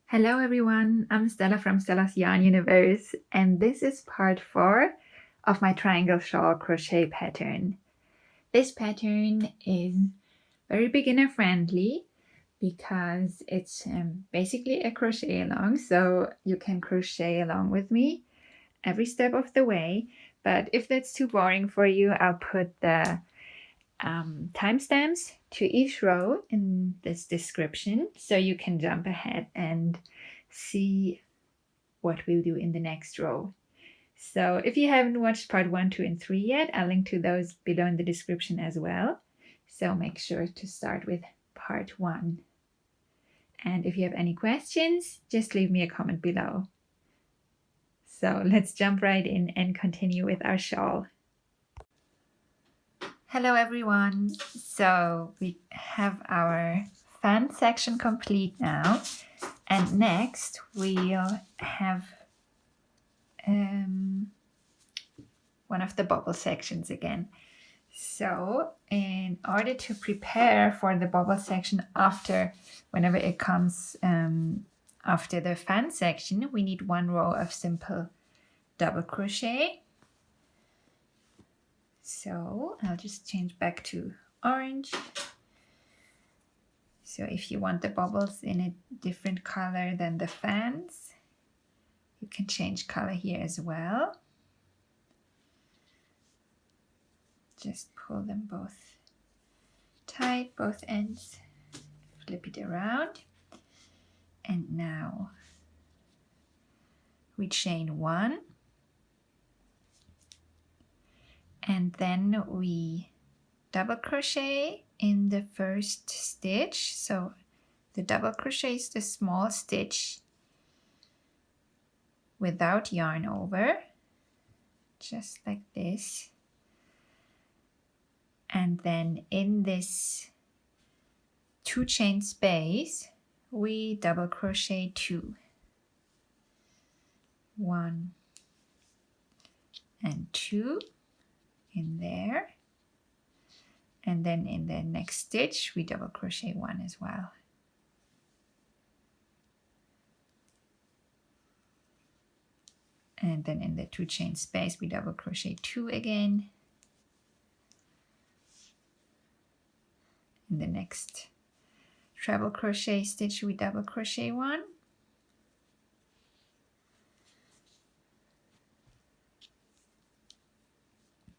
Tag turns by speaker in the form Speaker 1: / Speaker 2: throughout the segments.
Speaker 1: Hello everyone, I'm Stella from Stella's Yarn Universe, and this is part 4 of my triangle shawl crochet pattern. This pattern is very beginner friendly because it's basically a crochet along, so you can crochet along with me every step of the way. But if that's too boring for you, I'll put the timestamps to each row in this description so you can jump ahead and see what we'll do in the next row. So if you haven't watched part 1, 2, and 3 yet, I'll link to those below in the description as well. So make sure to start with part 1. And if you have any questions, just leave me a comment below. So let's jump right in and continue with our shawl. Hello everyone. So we have our fan section complete now. And next we'll have one of the bubble sections again. So in order to prepare for the bubble section whenever it comes after the fan section, we need 1 row of simple double crochet. So I'll just change back to orange. So if you want the bubbles in a different color than the fans, you can change color here as well. Just pull them both tight, both ends, flip it around. And now we chain 1. And then we double crochet in the first stitch. So the double crochet is the small stitch without yarn over, just like this. And then in this 2 chain space, we double crochet 2. 1 and 2 in there. And then in the next stitch, we double crochet 1 as well. And then in the 2 chain space, we double crochet 2 again. In the next treble crochet stitch, we double crochet 1.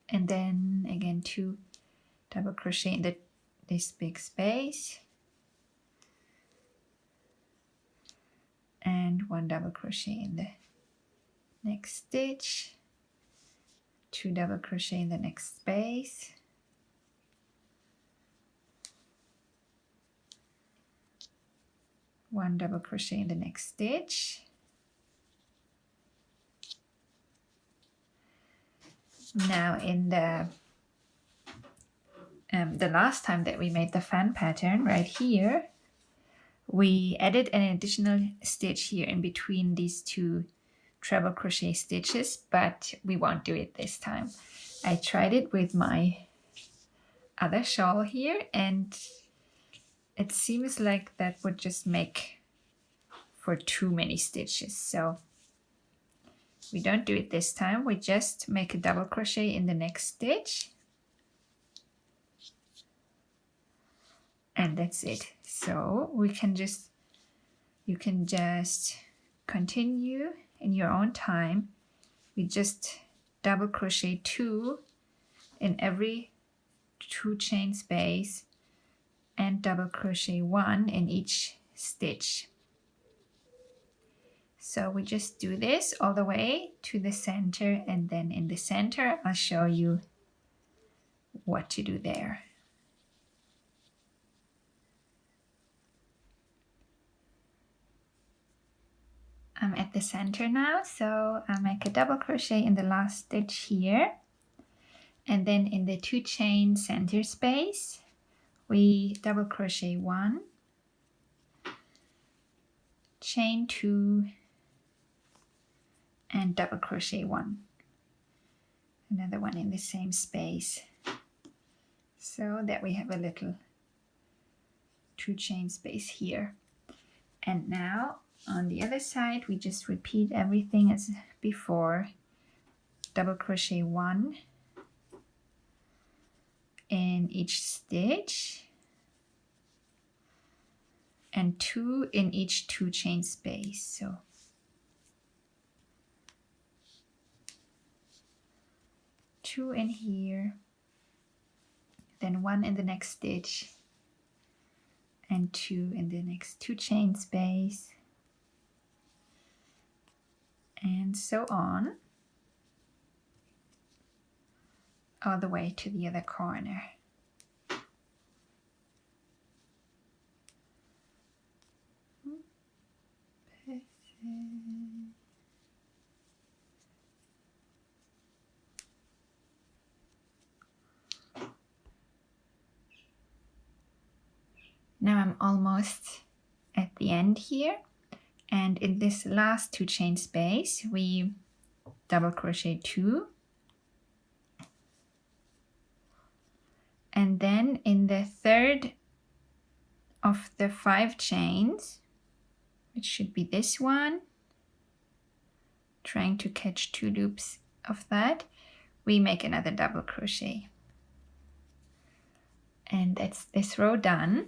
Speaker 1: And then again 2 double crochet in this big space. And 1 double crochet in the next stitch. 2 double crochet in the next space. One double crochet in the next stitch. Now in the last time that we made the fan pattern right here, we added an additional stitch here in between these 2 treble crochet stitches, but we won't do it this time. I tried it with my other shawl here, and it seems like that would just make for too many stitches. So we don't do it this time. We just make a double crochet in the next stitch. And that's it. So you can just continue in your own time. We just double crochet 2 in every 2 chain space and double crochet 1 in each stitch. So we just do this all the way to the center, and then in the center I'll show you what to do there. I'm at the center now, so I'll make a double crochet in the last stitch here, and then in the 2 chain center space we double crochet 1, chain 2, and double crochet 1, another one in the same space, so that we have a little 2 chain space here. And now On the other side, we just repeat everything as before. Double crochet 1 in each stitch and 2 in each 2 chain space. So 2 in here, then 1 in the next stitch and 2 in the next 2 chain space, and so on all the way to the other corner. Now I'm almost at the end here, and in this last 2 chain space we double crochet 2, and then in the third of the 5 chains, it should be this one, trying to catch 2 loops of that, we make another double crochet, and that's this row done.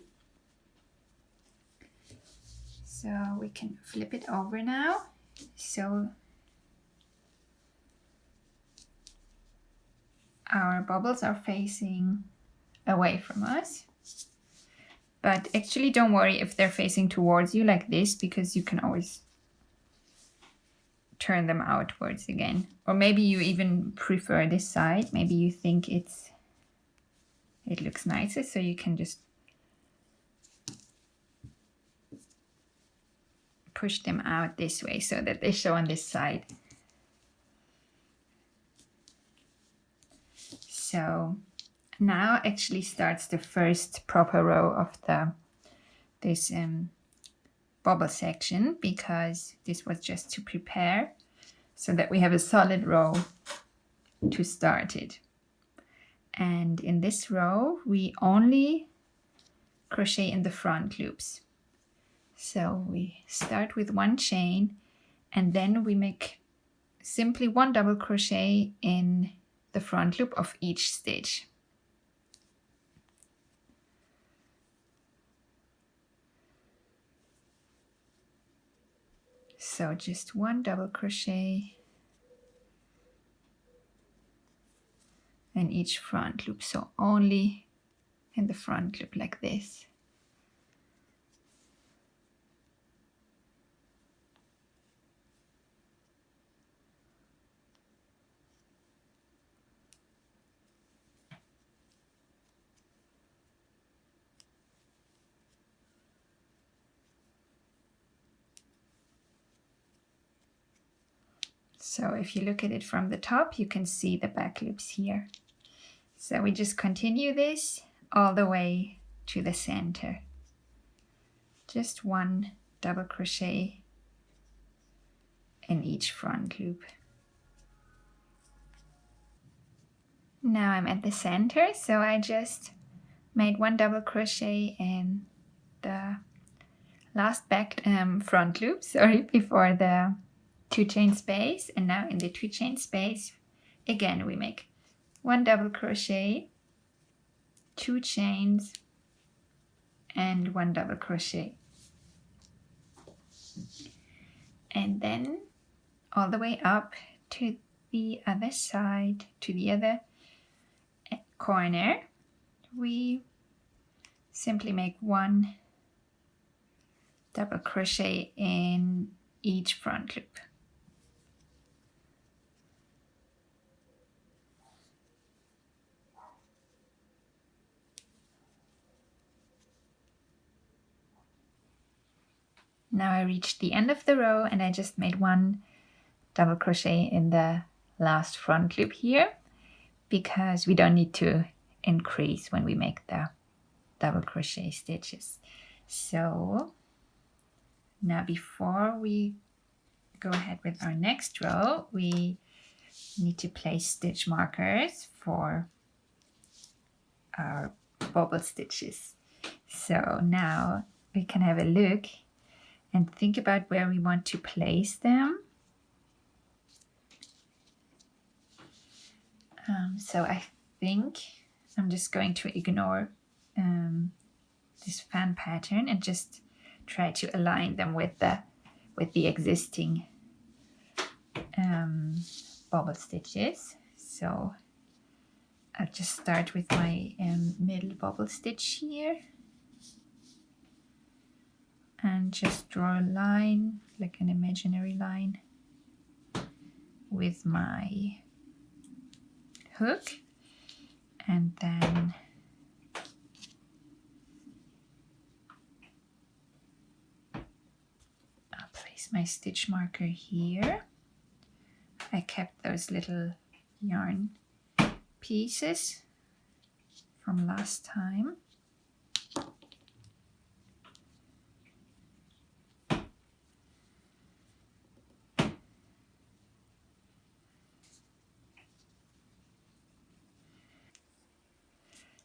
Speaker 1: So we can flip it over now. So our bubbles are facing away from us, but actually don't worry if they're facing towards you like this, because you can always turn them outwards again. Or maybe you even prefer this side. Maybe you think it looks nicer, so you can just push them out this way so that they show on this side. So now actually starts the first proper row of this bubble section, because this was just to prepare so that we have a solid row to start it. And in this row we only crochet in the front loops. So we start with 1 chain, and then we make simply 1 double crochet in the front loop of each stitch. So just 1 double crochet in each front loop, so only in the front loop like this. So if you look at it from the top, you can see the back loops here. So we just continue this all the way to the center. Just 1 double crochet in each front loop. Now I'm at the center, so I just made 1 double crochet in the last back front loop, before the 2 chain space, and now in the 2 chain space again we make 1 double crochet, 2 chains and 1 double crochet, and then all the way up to the other side, to the other corner, we simply make 1 double crochet in each front loop. Now I reached the end of the row, and I just made 1 double crochet in the last front loop here, because we don't need to increase when we make the double crochet stitches. So now before we go ahead with our next row, we need to place stitch markers for our bobble stitches. So now we can have a look and think about where we want to place them. So I think I'm just going to ignore this fan pattern and just try to align them with the existing bobble stitches. So I'll just start with my middle bobble stitch here and just draw a line, like an imaginary line, with my hook, and then I'll place my stitch marker here. I kept those little yarn pieces from last time.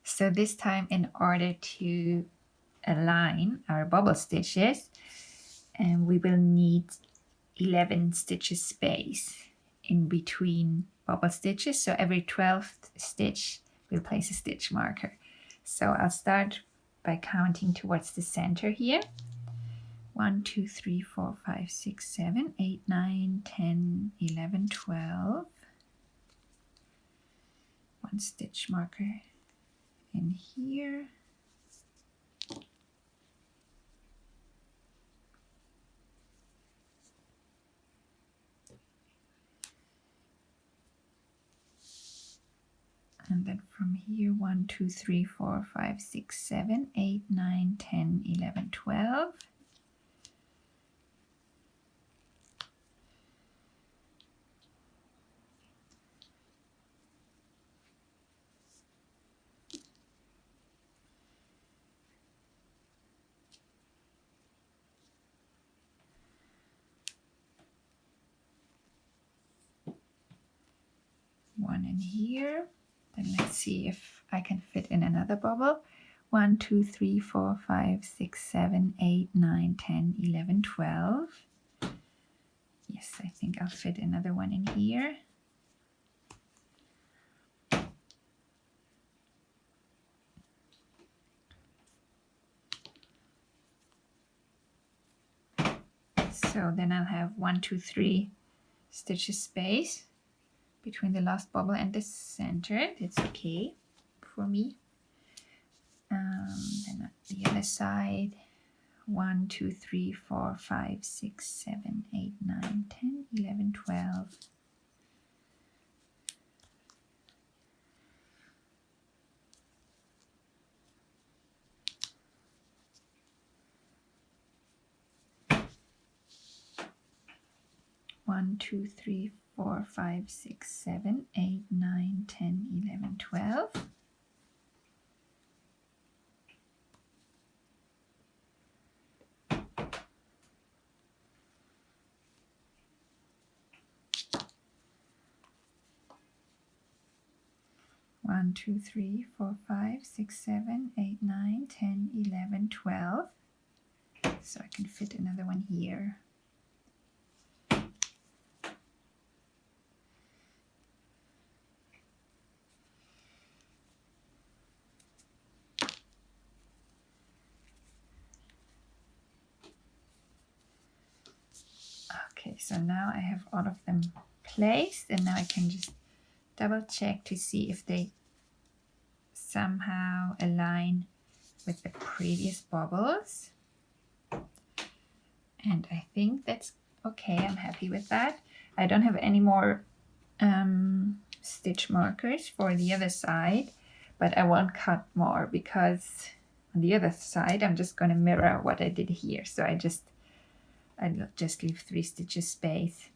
Speaker 1: So this time, in order to align our bobble stitches, we will need 11 stitches space in between bobble stitches. So every 12th stitch we'll place a stitch marker. So I'll start by counting towards the center here. 1, 2, 3, 4, 5, 6, 7, 8, 9, 10, 11, 12. One stitch marker in here. And then from here, 1, 2, 3, 4, 5, 6, 7, 8, 9, 10, 11, 12. One in here. Then let's see if I can fit in another bobble. 1, 2, 3, 4, 5, 6, 7, 8, 9, 10, 11, 12. Yes, I think I'll fit another one in here. So then I'll have 1, 2, 3 stitches space between the last bobble and the center. It's okay for me. Then at the other side, 1, 2, 3, 4, 5, 6, 7, 8, 9, 10, 11, 12. One, 2, 3, 4, 5, 6, 7, 8, 9, 10, 11, 12. One, 2, 3, 4, 5, 6, 7, 8, 9, 10, 11, 12. So I can fit another one here. Okay, so now I have all of them placed, and now I can just double check to see if they somehow align with the previous bobbles. And I think that's okay. I'm happy with that. I don't have any more stitch markers for the other side, but I won't cut more because on the other side I'm just going to mirror what I did here. So I'll just leave 3 stitches space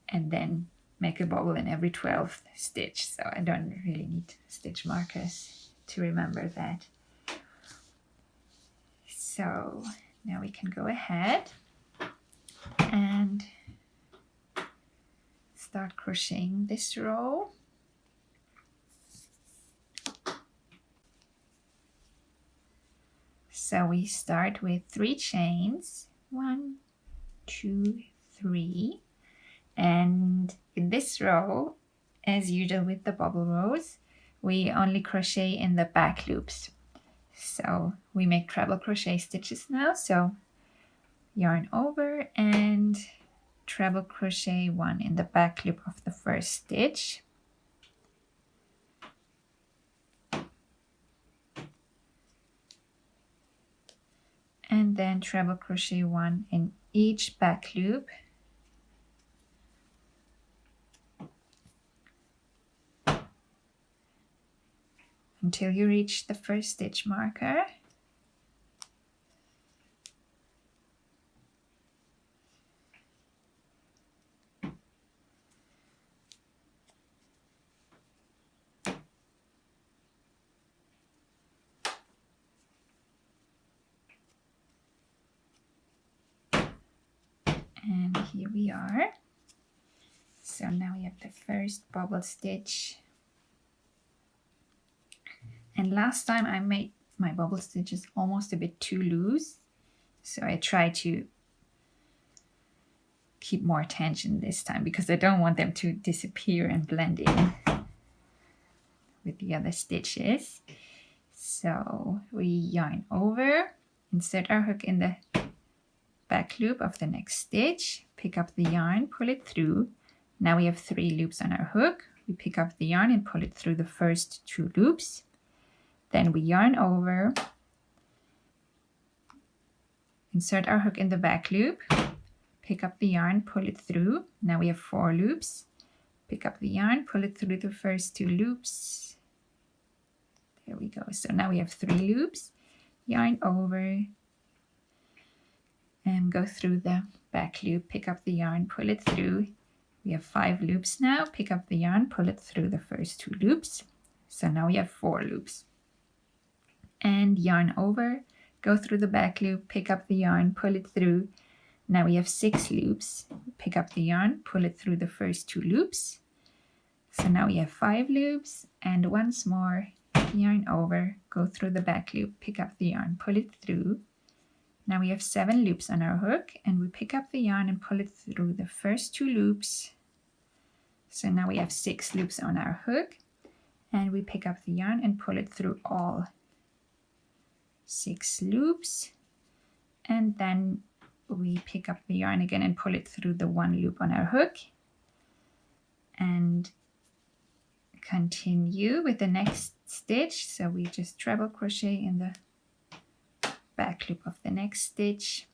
Speaker 1: and then make a bobble in every 12th stitch. So I don't really need stitch markers to remember that. So now we can go ahead and start crocheting this row. So we start with 3 chains, 2, 3. And in this row, as usual with the bubble rows, we only crochet in the back loops. So we make treble crochet stitches now. So yarn over and treble crochet 1 in the back loop of the first stitch. And then treble crochet 1 in each back loop. Until you reach the first stitch marker. And here we are. So now we have the first bubble stitch. And last time I made my bubble stitches almost a bit too loose. So I try to keep more tension this time because I don't want them to disappear and blend in with the other stitches. So we yarn over, insert our hook in the back loop of the next stitch, pick up the yarn, pull it through. Now we have 3 loops on our hook. We pick up the yarn and pull it through the first 2 loops. Then we yarn over, insert our hook in the back loop, pick up the yarn, pull it through. Now we have 4 loops. Pick up the yarn, pull it through the first 2 loops. There we go. So now we have 3 loops. Yarn over, and go through the back loop, pick up the yarn, pull it through. We have 5 loops now. Pick up the yarn, pull it through the first 2 loops. So now we have 4 loops. And yarn over, go through the back loop, pick up the yarn, pull it through. Now we have 6 loops. Pick up the yarn, pull it through the first 2 loops. So now we have 5 loops, and once more, yarn over, go through the back loop, pick up the yarn, pull it through. Now we have 7 loops on our hook, and we pick up the yarn and pull it through the first 2 loops. So now we have 6 loops on our hook, and we pick up the yarn and pull it through all 6 loops. And then we pick up the yarn again and pull it through the 1 loop on our hook. And continue with the next stitch. So we just treble crochet in the back loop of the next stitch.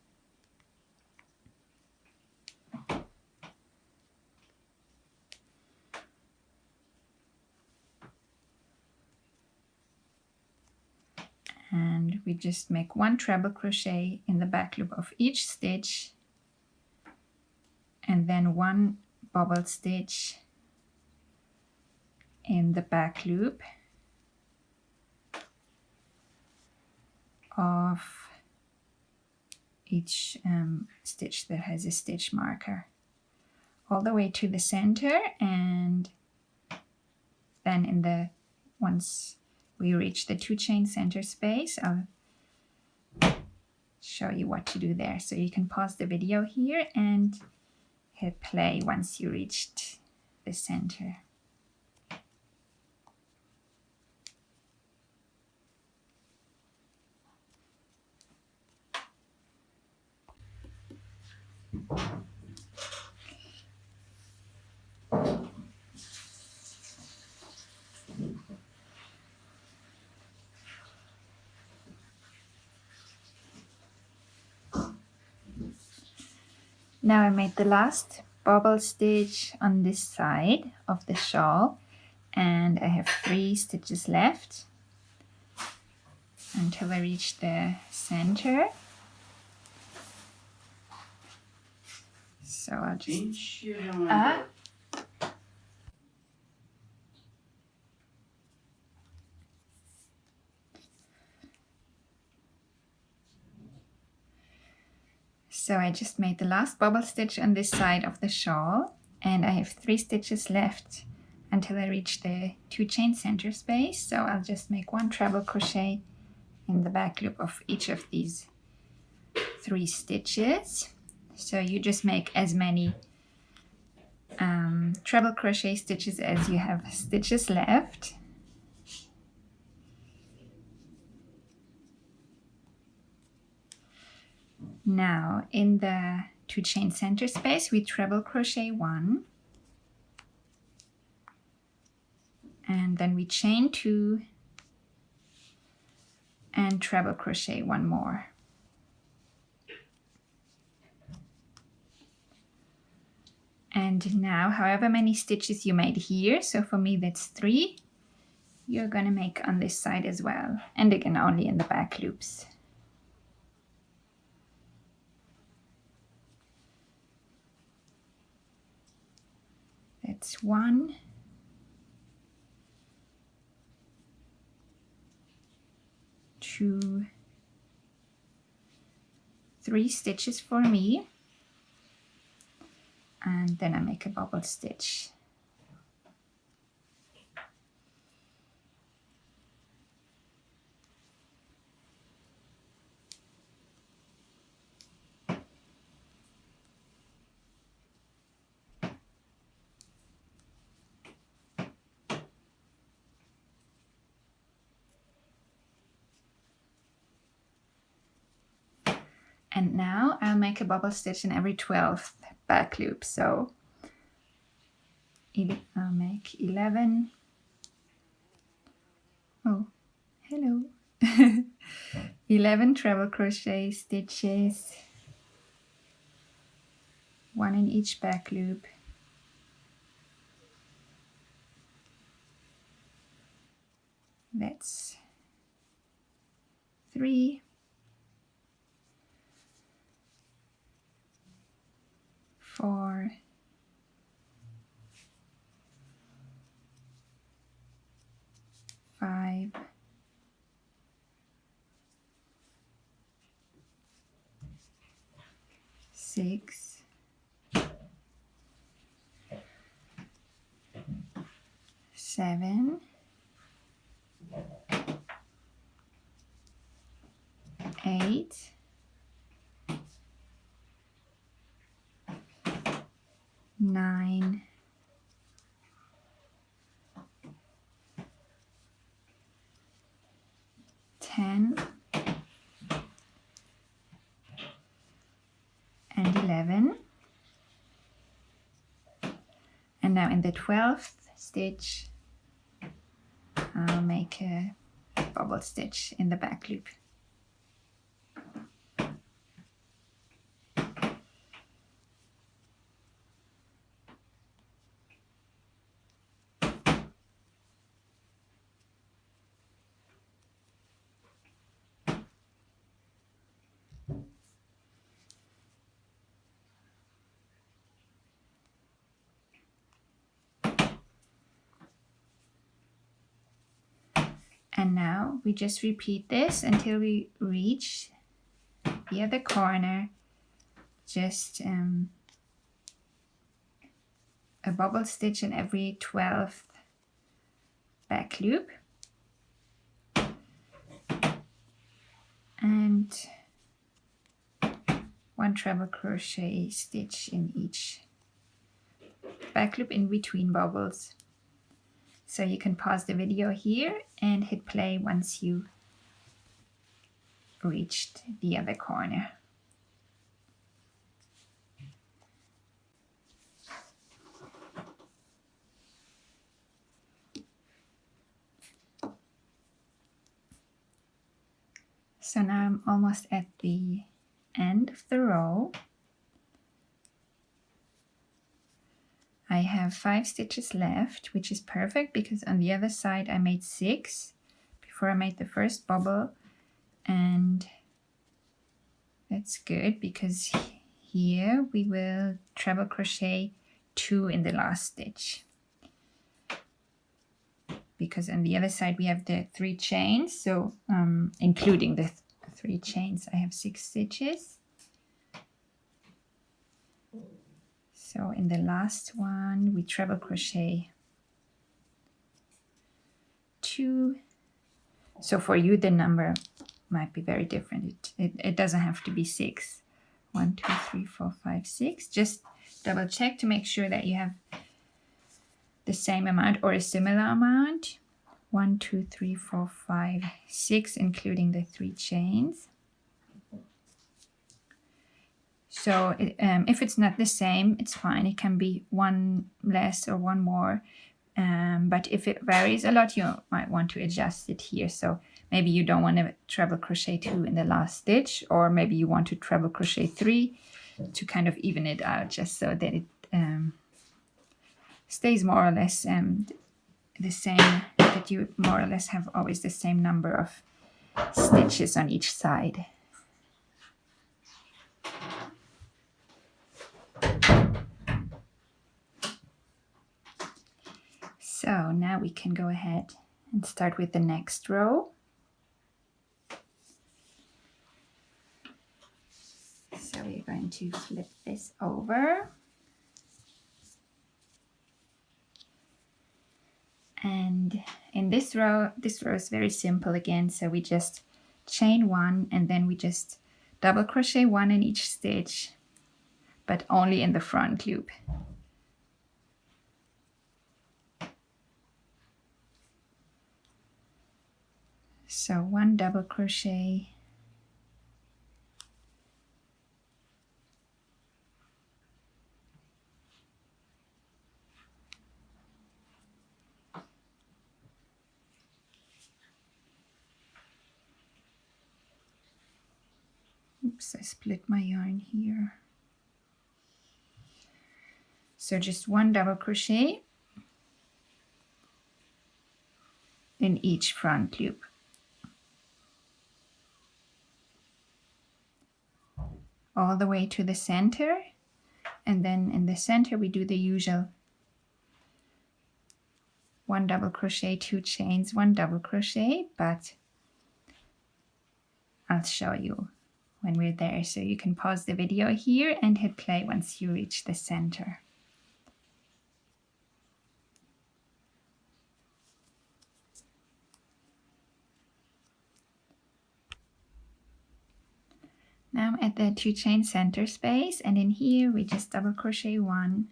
Speaker 1: And we just make 1 treble crochet in the back loop of each stitch, and then 1 bubble stitch in the back loop of each stitch that has a stitch marker all the way to the center. And then in the once we reach the 2 chain center space, I'll show you what to do there. So you can pause the video here and hit play once you reached the center. Now I made the last bubble stitch on this side of the shawl, and I have 3 stitches left until I reach the center. So I'll just So I just made the last bubble stitch on this side of the shawl, and I have 3 stitches left until I reach the 2 chain center space. So I'll just make 1 treble crochet in the back loop of each of these 3 stitches. So you just make as many treble crochet stitches as you have stitches left. Now in the 2 chain center space we treble crochet 1, and then we chain 2 and treble crochet 1 more. And now however many stitches you made here, so for me that's 3, you're gonna make on this side as well, and again only in the back loops. That's 1, 2, 3 stitches for me, and then I make a bubble stitch. And now I'll make a bubble stitch in every 12th back loop. So I'll make 11. Oh, hello. 11 treble crochet stitches, 1 in each back loop. That's 3, 4, 5, 6, 7, 8, 9, 10, and 11. And now in the 12th stitch, I'll make a bubble stitch in the back loop. And now we just repeat this until we reach the other corner. Just a bubble stitch in every 12th back loop. And 1 treble crochet stitch in each back loop in between bubbles. So you can pause the video here and hit play once you reached the other corner. So now I'm almost at the end of the row. I have 5 stitches left, which is perfect because on the other side I made 6 before I made the first bubble, and that's good because here we will treble crochet 2 in the last stitch, because on the other side we have the 3 chains, so including the 3 chains I have 6 stitches. So in the last one, we treble crochet 2. So for you, the number might be very different. It doesn't have to be 6. 1, 2, 3, 4, 5, 6. Just double check to make sure that you have the same amount or a similar amount. 1, 2, 3, 4, 5, 6, including the 3 chains. So if it's not the same, it's fine. It can be one less or one more. But if it varies a lot, you might want to adjust it here. So maybe you don't want to treble crochet 2 in the last stitch, or maybe you want to treble crochet 3 to kind of even it out, just so that it stays more or less the same, that you more or less have always the same number of stitches on each side. So now we can go ahead and start with the next row. So we're going to flip this over. And in this row is very simple again. So we just chain 1 and then we just double crochet 1 in each stitch, but only in the front loop. So 1 double crochet, oops, I split my yarn here. So just 1 double crochet in each front loop. All the way to the center, and then in the center we do the usual 1 double crochet, 2 chains, 1 double crochet, but I'll show you when we're there. So you can pause the video here and hit play once you reach the center. Now I'm at the 2 chain center space, and in here we just double crochet 1,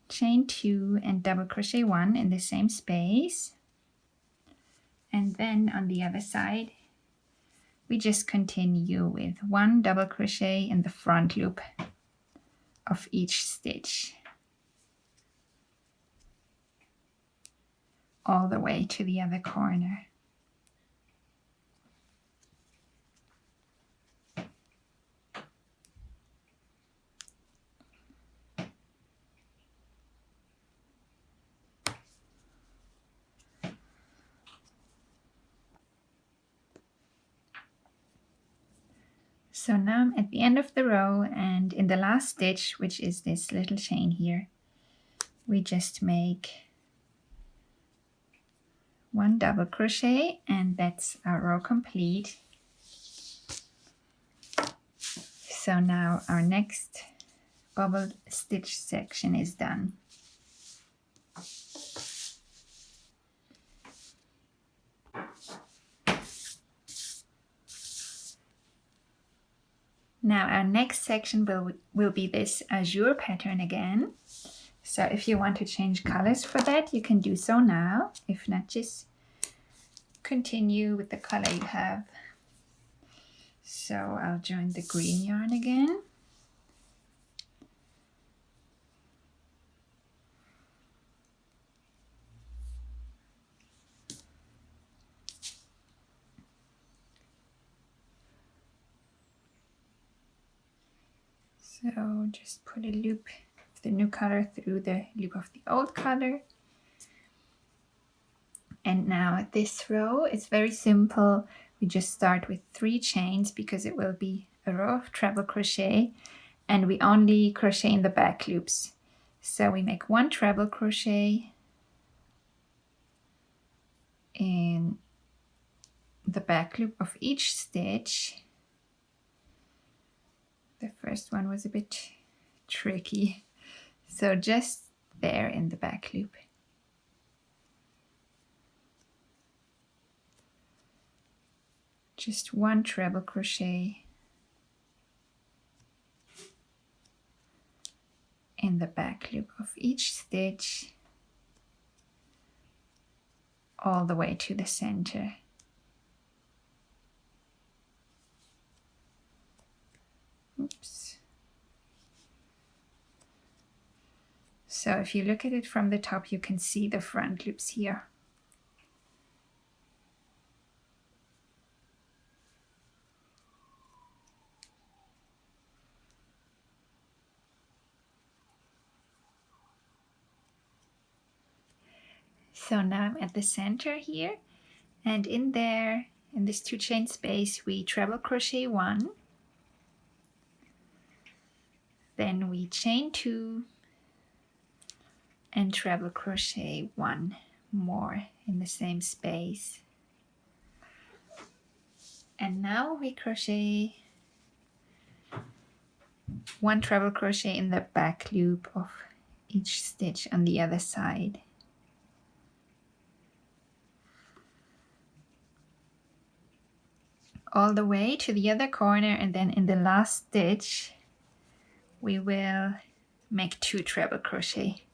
Speaker 1: chain 2 and double crochet 1 in the same space. And then on the other side we just continue with 1 double crochet in the front loop of each stitch, all the way to the other corner. So now I'm at the end of the row, and in the last stitch, which is this little chain here, we just make 1 double crochet, and that's our row complete. So now our next bubble stitch section is done. Now our next section will be this azure pattern again. So if you want to change colors for that, you can do so now. If not, just continue with the color you have. So I'll join the green yarn again. So just put a loop of the new color through the loop of the old color. And now this row is very simple. We just start with 3 chains because it will be a row of treble crochet, and we only crochet in the back loops. So we make 1 treble crochet in the back loop of each stitch. The first one was a bit tricky. So just there in the back loop. Just 1 treble crochet in the back loop of each stitch all the way to the center. Oops. So if you look at it from the top, you can see the front loops here. So now I'm at the center here, and in there, in this 2 chain space, we treble crochet 1, then we chain 2 and treble crochet 1 more in the same space. And now we crochet 1 treble crochet in the back loop of each stitch on the other side. All the way to the other corner, and then in the last stitch we will make 2 treble crochet.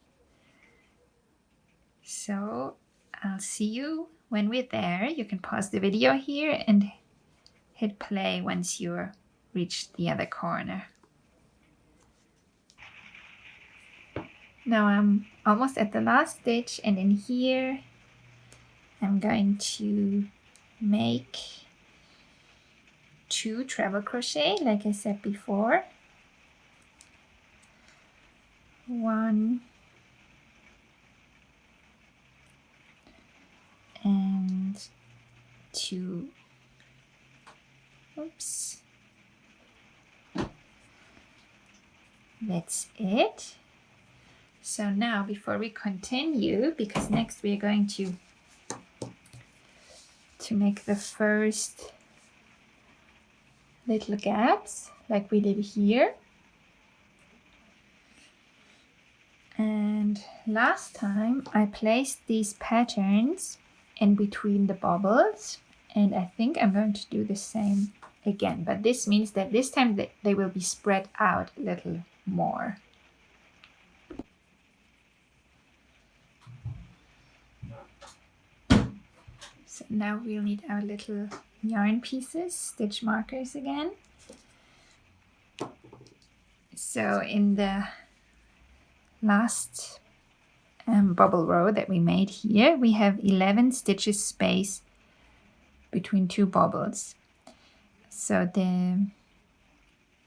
Speaker 1: So I'll see you when we're there. You can pause the video here and hit play once you've reached the other corner. Now I'm almost at the last stitch, and in here I'm going to make 2 treble crochet like I said before. 1 and 2. Oops. That's it. So now before we continue, because next we're going to make the first little gaps like we did here. And last time I placed these patterns in between the bubbles, and I think I'm going to do the same again, but this means that this time they will be spread out a little more. So now we'll need our little yarn pieces, stitch markers again. So in the last bubble row that we made here, we have 11 stitches space between 2 bubbles. So the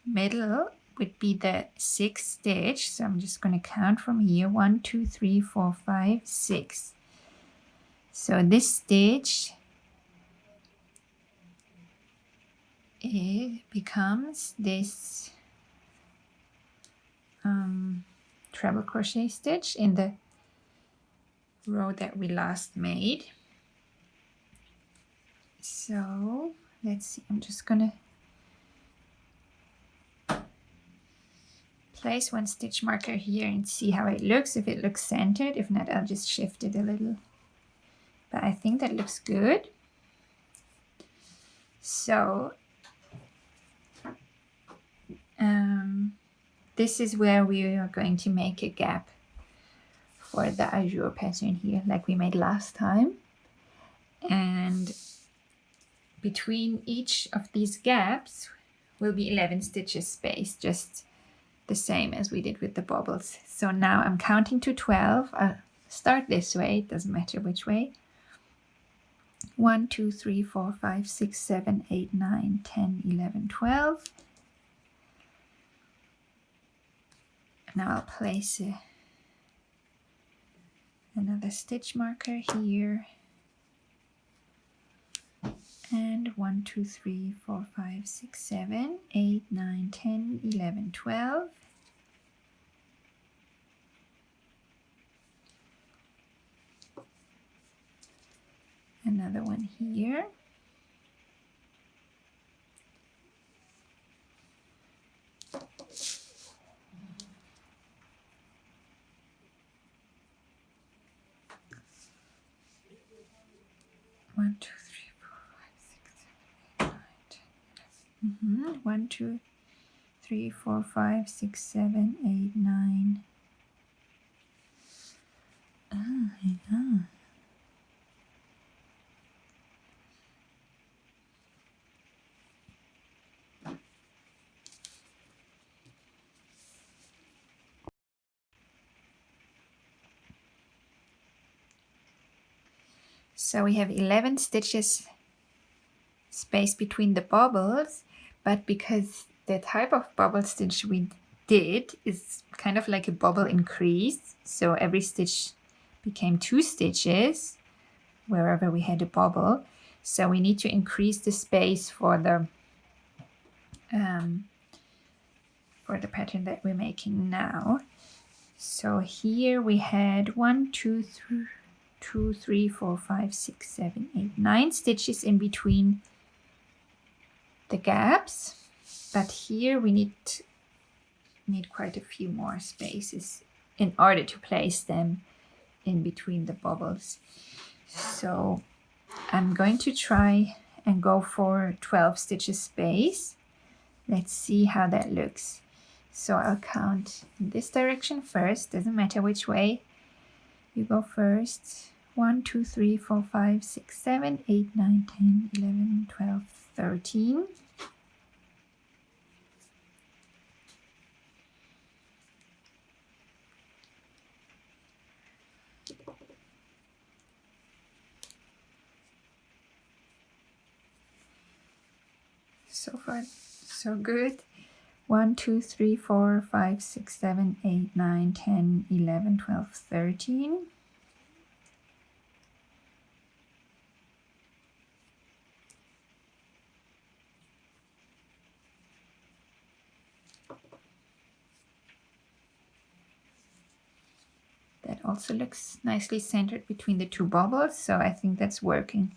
Speaker 1: middle would be the 6th stitch. So I'm just going to count from here: 1, 2, 3, 4, 5, 6. So this stitch, it becomes this treble crochet stitch in the row that we last made. So let's see, I'm just gonna place 1 stitch marker here and see how it looks, if it looks centered. If not, I'll just shift it a little. But I think that looks good. So this is where we are going to make a gap for the azure pattern here, like we made last time. And between each of these gaps will be 11 stitches space, just the same as we did with the bubbles. So now I'm counting to 12. I'll start this way, it doesn't matter which way. 1, 2, 3, 4, 5, 6, 7, 8, 9, 10, 11, 12. Now I'll place another stitch marker here. And 1, 2, 3, 4, 5, 6, 7, 8, 9, 10, 11, 12. Another one here. One, two, three, 4, 5, 6, 7, 8, 9, 10, 11. 1, 2, 3, 4, 5, 6, 7, 8, 9, Yeah. So we have 11 stitches space between the bubbles, but because the type of bubble stitch we did is kind of like a bubble increase, so every stitch became 2 stitches wherever we had a bubble. So we need to increase the space for the pattern that we're making now. So here we had 1, 2, 3, 4, 5, 6, 7, 8, 9 stitches in between the gaps, but here we need quite a few more spaces in order to place them in between the bubbles. So I'm going to try and go for 12 stitches space. Let's see how that looks. So I'll count in this direction first, doesn't matter which way you go first. 1, 2, 3, 4, 5, 6, 7, 8, 9, 10, 11, 12, 13. So far, so good. 1, 2, 3, 4, 5, 6, 7, 8, 9, 10, 11, 12, 13. That also looks nicely centered between the 2 bubbles, so I think that's working,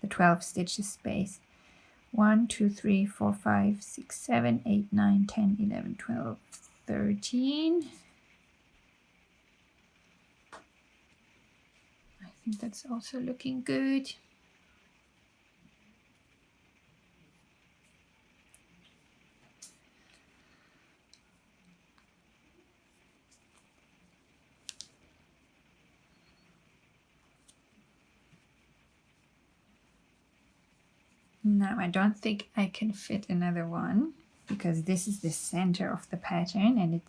Speaker 1: the 12 stitches space. 1, 2, 3, 4, 5, 6, 7, 8, 9, 10, 11, 12, 13. I think that's also looking good. Now I don't think I can fit another one because this is the center of the pattern and it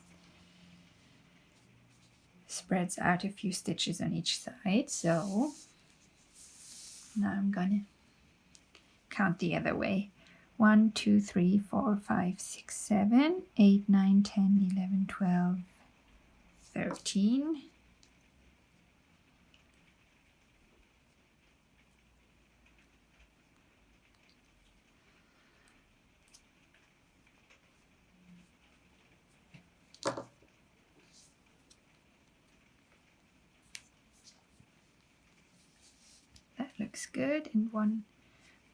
Speaker 1: spreads out a few stitches on each side. So now I'm gonna count the other way. 1, 2, 3, 4, 5, 6, 7, 8, 9, 10, 11, 12, 13. That looks good. And one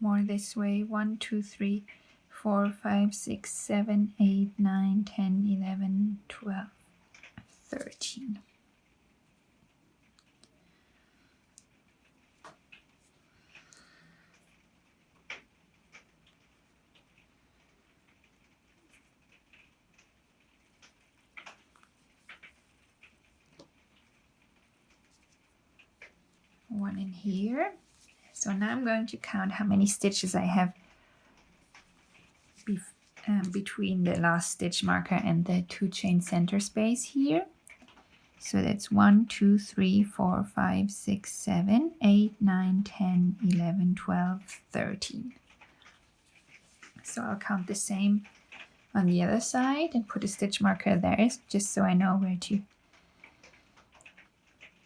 Speaker 1: more this way. 1, 2, 3, 4, 5, 6, 7, 8, 9, 10, 11, 12, 13. One in here. So now I'm going to count how many stitches I have between the last stitch marker and the 2 chain center space here. So that's 1, 2, 3, 4, 5, 6, 7, 8, 9, 10, 11, 12, 13. So I'll count the same on the other side and put a stitch marker there just so I know where to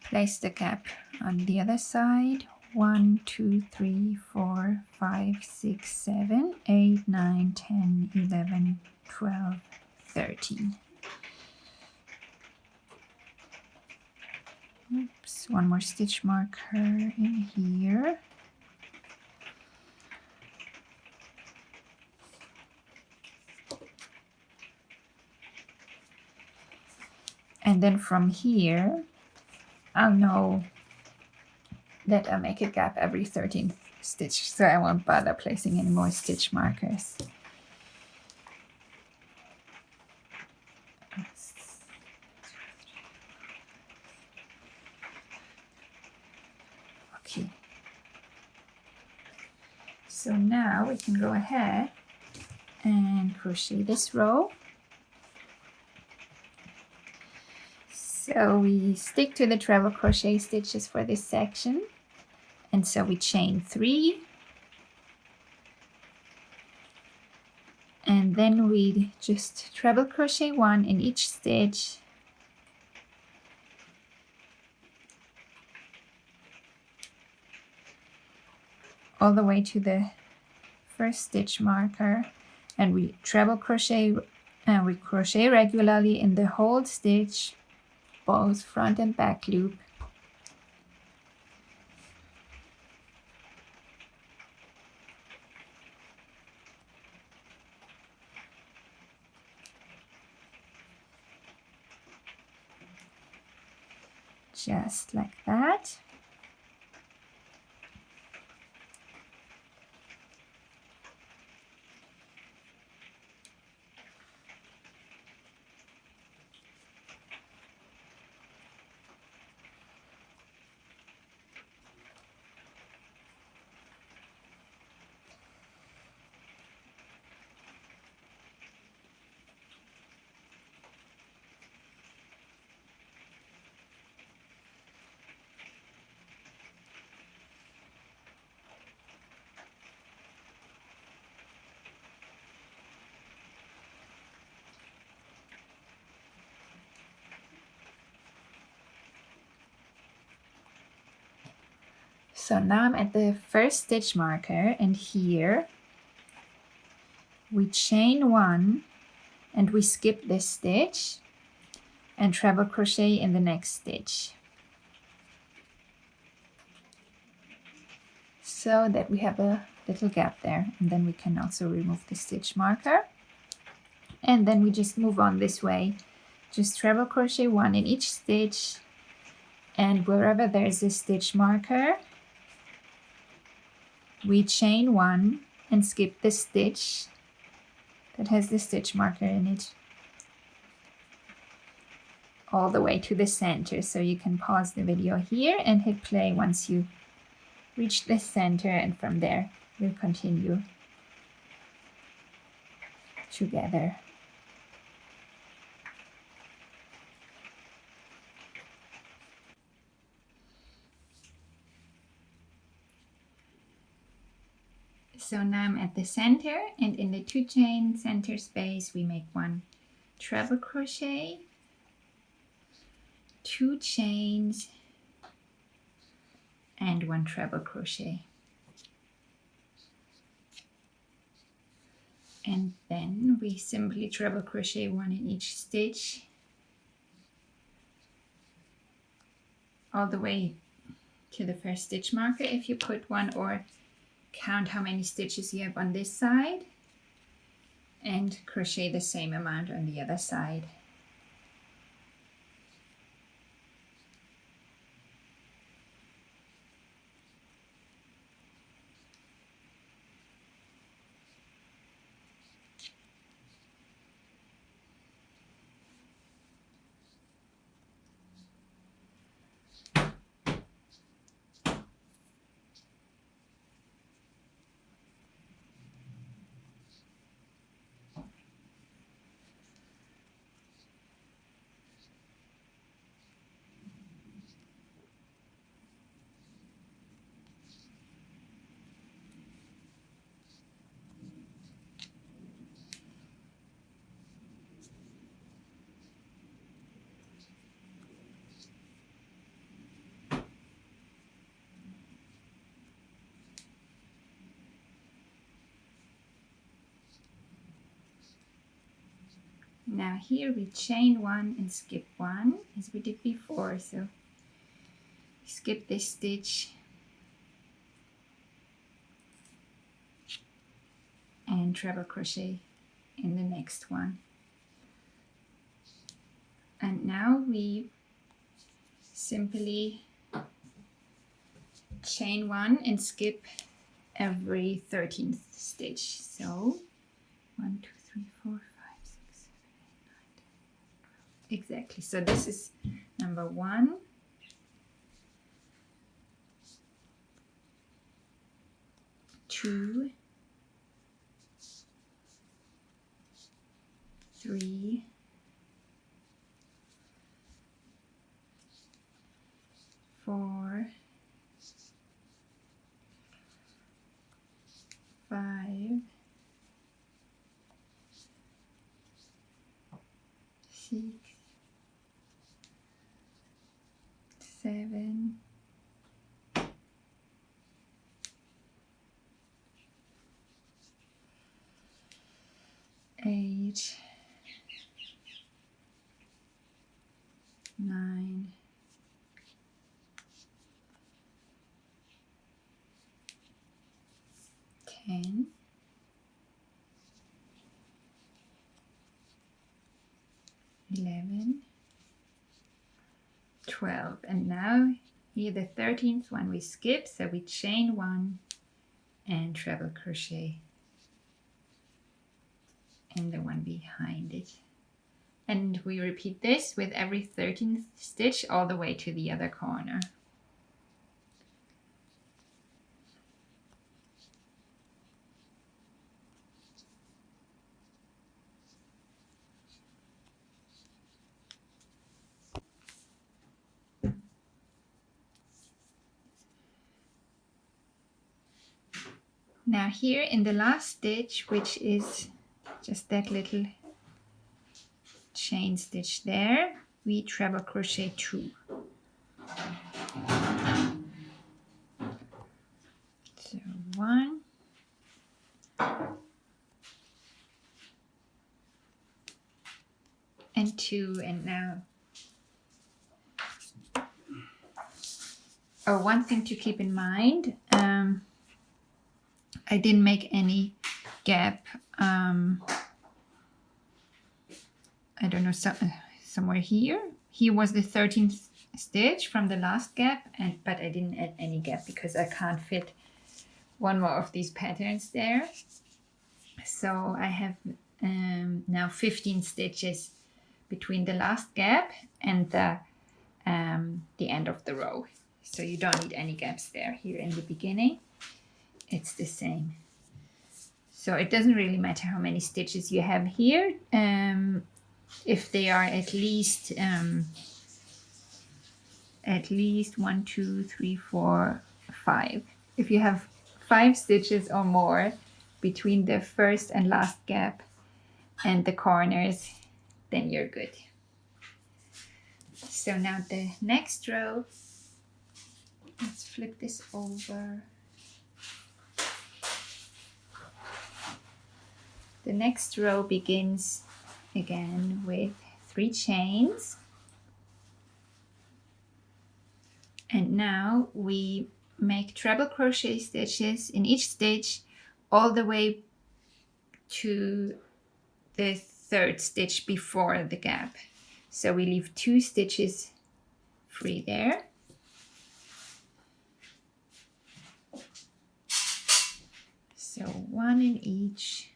Speaker 1: place the gap on the other side. 1, 2, 3, 4, 5, 6, 7, 8, 9, 10, 11, 12, 13. Oops, one more stitch marker in here. And then from here, I'll know that I make a gap every 13th stitch, so I won't bother placing any more stitch markers. So now we can go ahead and crochet this row. So we stick to the treble crochet stitches for this section, and so we chain 3, and then we just treble crochet 1 in each stitch, all the way to the first stitch marker, and we treble crochet, and we crochet regularly in the whole stitch, both front and back loop. Just like that. So now I'm at the first stitch marker, and here we chain 1 and we skip this stitch and treble crochet in the next stitch, so that we have a little gap there, and then we can also remove the stitch marker, and then we just move on this way. Just treble crochet 1 in each stitch, and wherever there's a stitch marker, we chain 1 and skip the stitch that has the stitch marker in it, all the way to the center. So you can pause the video here and hit play once you reach the center, and from there we'll continue together. So now I'm at the center, and in the 2 chain center space we make 1 treble crochet, 2 chains, and 1 treble crochet. And then we simply treble crochet 1 in each stitch, all the way to the first stitch marker if you put 1, or count how many stitches you have on this side, and crochet the same amount on the other side. Now here we chain 1 and skip 1 as we did before. So skip this stitch and treble crochet in the next one. And now we simply chain 1 and skip every 13th stitch. So 1, 2, 3, 4, 5, 6, 7, 8, 9, 10, 11, 12. Exactly. So this is number 1. 2, 3, 4, 5, 6, 7, 8, 9, 10, 11, 12, and now here the 13th one we skip, so we chain 1 and treble crochet in the one behind it, and we repeat this with every 13th stitch all the way to the other corner. Now here in the last stitch, which is just that little chain stitch there, we treble crochet 2. So 1, and 2, and now one thing to keep in mind, I didn't make any gap, I don't know, somewhere here. Here was the 13th stitch from the last gap, but I didn't add any gap because I can't fit one more of these patterns there. So I have now 15 stitches between the last gap and the end of the row. So you don't need any gaps there. Here in the beginning, it's the same. So it doesn't really matter how many stitches you have here, if they are at least 1, 2, 3, 4, 5. If you have 5 stitches or more between the first and last gap and the corners, then you're good. So now the next row, let's flip this over. The next row begins again with 3 chains. And now we make treble crochet stitches in each stitch all the way to the 3rd stitch before the gap. So we leave 2 stitches free there. So 1 in each.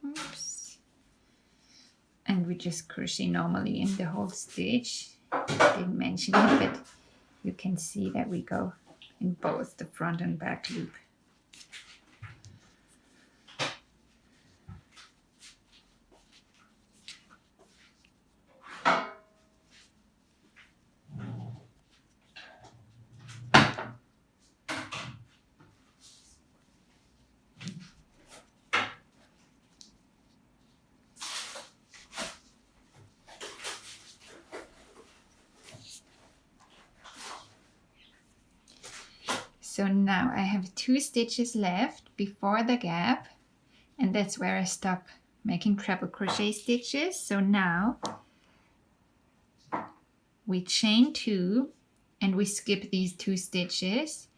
Speaker 1: Oops. And we just crochet normally in the whole stitch. Didn't mention it, but you can see that we go in both the front and back loop. So now I have 2 stitches left before the gap, and that's where I stop making treble crochet stitches. So now we chain 2 and we skip these 2 stitches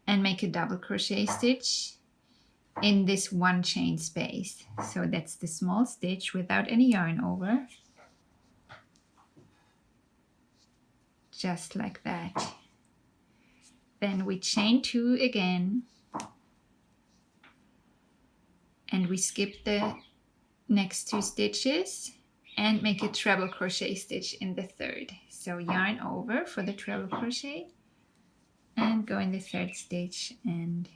Speaker 1: and make a double crochet stitch in this 1 chain space. So that's the small stitch without any yarn over. Just like that. Then we chain 2 again and we skip the next 2 stitches and make a treble crochet stitch in the 3rd. So yarn over for the treble crochet and go in the 3rd stitch and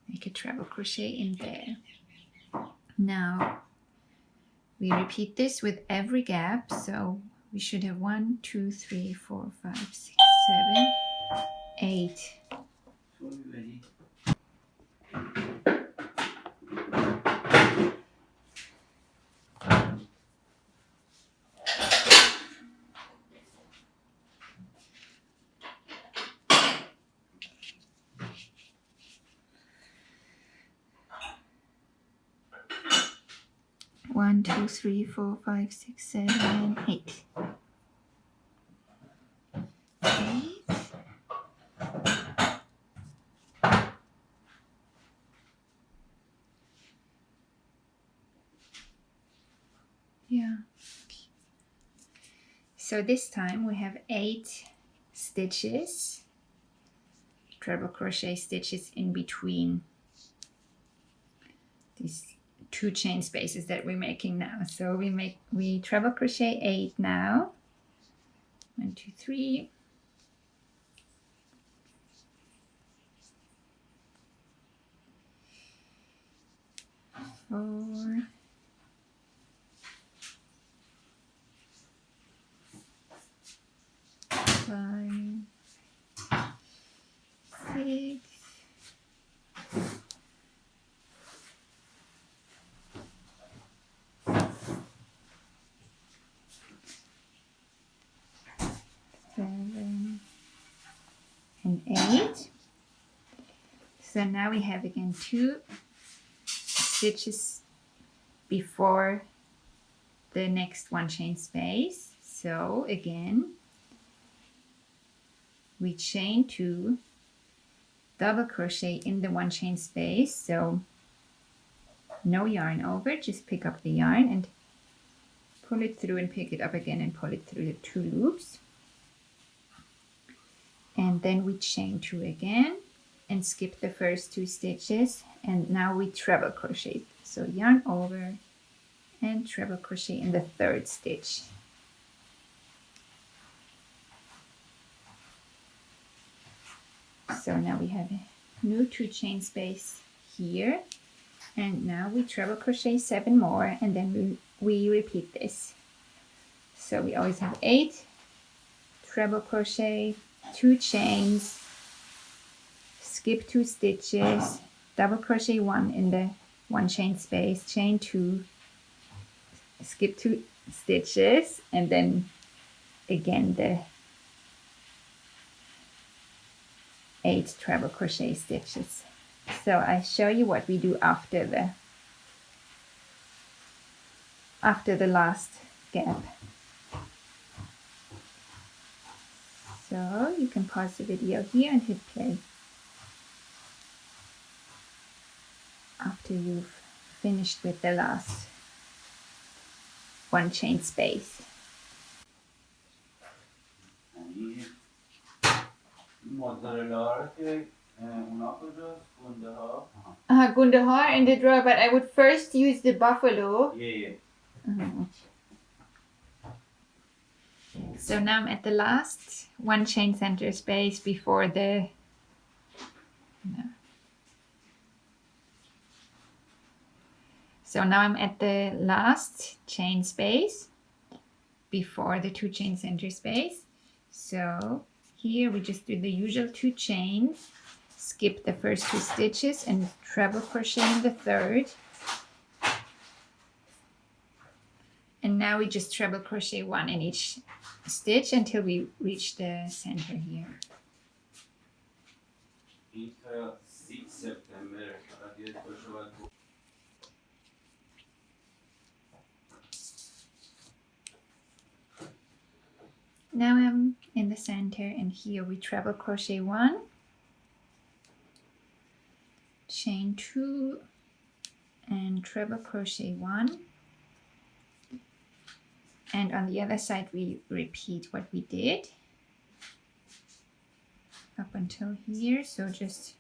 Speaker 1: make a treble crochet in there. Now we repeat this with every gap, so we should have 1, 2, 3, 4, 5, 6, 7, 8. 1, 2, 3, 4, 5, 6, 7, 8. 8. Yeah. So this time we have 8 stitches, treble crochet stitches in between these 2 chain spaces that we're making now. So we treble crochet 8 now. 1, 2, 3. 4. 5. 6. 7 and 8. So now we have again 2 stitches before the next 1 chain space. So again we chain 2, double crochet in the 1 chain space, so no yarn over, just pick up the yarn and pull it through and pick it up again and pull it through the 2 loops. And then we chain 2 again and skip the first 2 stitches, and now we treble crochet. So yarn over and treble crochet in the 3rd stitch. So now we have a new 2 chain space here, and now we treble crochet 7 more, and then we repeat this. So we always have 8 treble crochet, 2 chains, skip 2 stitches, double crochet 1 in the 1 chain space, chain 2, skip 2 stitches, and then again the 8 treble crochet stitches. So I show you what we do after the last gap. So you can pause the video here and hit play after you've finished with the last 1 chain space. Gunde har in the drawer, but I would first use the buffalo. Yeah. So now I'm at the last 1 chain center space before the So now I'm at the last chain space before the 2 chain center space. So here we just do the usual 2 chains, skip the first 2 stitches and treble crochet in the 3rd. And now we just treble crochet 1 in each stitch until we reach the center here. here we treble crochet 1, chain 2, and treble crochet 1, and on the other side we repeat what we did up until here. So just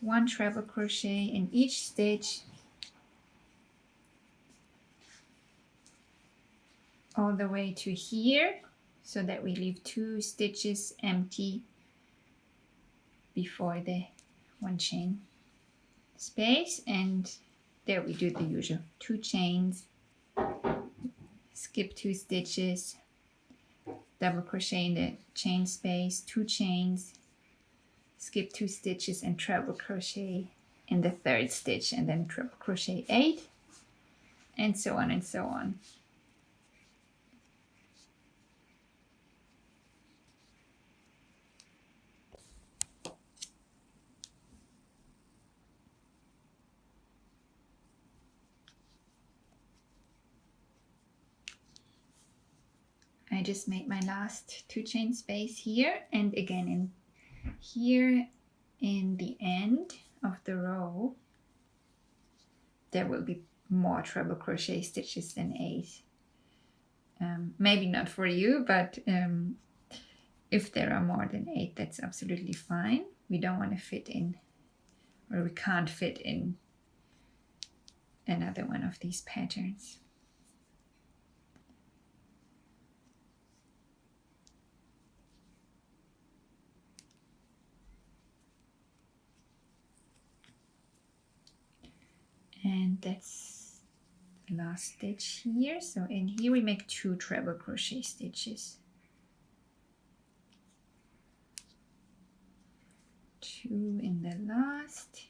Speaker 1: 1 treble crochet in each stitch all the way to here, so that we leave 2 stitches empty before the 1 chain space. And there we do the usual 2 chains, skip 2 stitches, double crochet in the chain space, 2 chains, skip 2 stitches, and treble crochet in the 3rd stitch, and then treble crochet 8, and so on and so on. I just made my last 2 chain space here, and again in here in the end of the row there will be more treble crochet stitches than 8. Maybe not for you, but if there are more than 8, that's absolutely fine. We don't want to fit in, or we can't fit in another one of these patterns. And that's the last stitch here. So in here we make 2 treble crochet stitches. 2 in the last.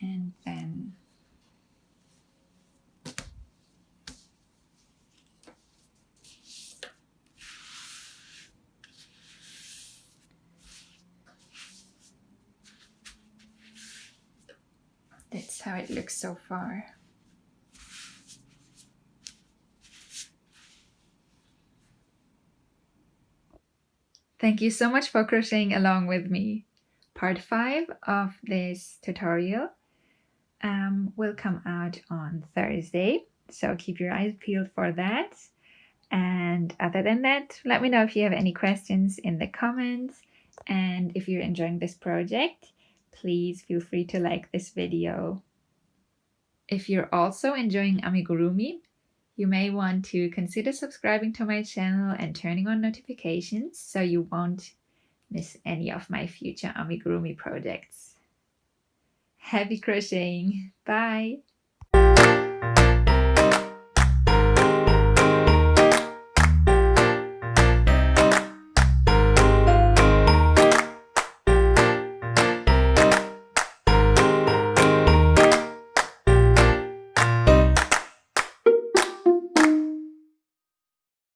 Speaker 1: And then that's how it looks so far. Thank you so much for crocheting along with me. Part 5 of this tutorial will come out on Thursday, so keep your eyes peeled for that. And other than that, let me know if you have any questions in the comments, and if you're enjoying this project, please feel free to like this video. If you're also enjoying amigurumi, you may want to consider subscribing to my channel and turning on notifications so you won't miss any of my future amigurumi projects. Happy crocheting! Bye!